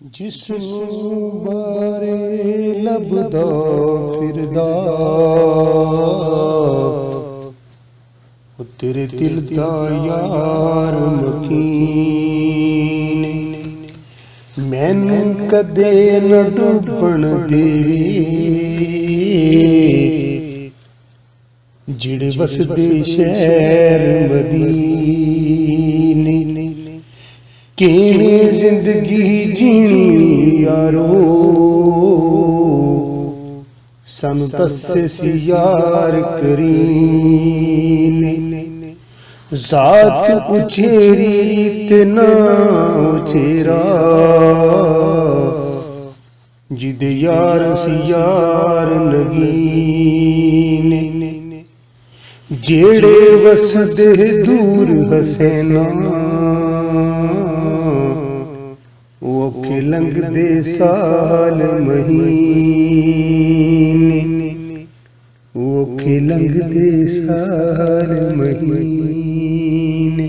ਜਿਸਨੂੰ ਬਾਰੇ ਲੱਭਦਾ ਫਿਰਦਾ ਉਹ ਤੇਰੇ ਦਿਲ ਦਾ ਯਾਰ ਮਕੀਨ ਮੈਨੂੰ ਕਦੇ ਨਾ ਡੁੱਬਣ ਦੇਵੇ ਜਿਹੜੇ ਵਸਦੇ ਸ਼ਹਿਰ ਮਦੀਨੇ ਕਿਵੇਂ ਜ਼ਿੰਦਗੀ ਜੀਣੀ ਯਾਰੋ ਸਾਨੂੰ ਦੱਸੇ ਸੀ ਯਾਰ ਕਰੀਨੇ ਜ਼ਾਤ ਉਚੇਰੀ ਤੇ ਨਾ ਉਚੇਰਾ ਜਿਹਦੇ ਯਾਰ ਸੀ ਯਾਰ ਨਗੀਨੇ ਜਿਹੜੇ ਵਸਦੇ ਦੂਰ ਹਸੈਨਾ ਔਖੇ ਲੰਘਦੇ ਸਾਲ ਮਹੀਨੇ ਔਖੇ ਲੰਘਦੇ ਸਾਲ ਮਹੀਨੇ।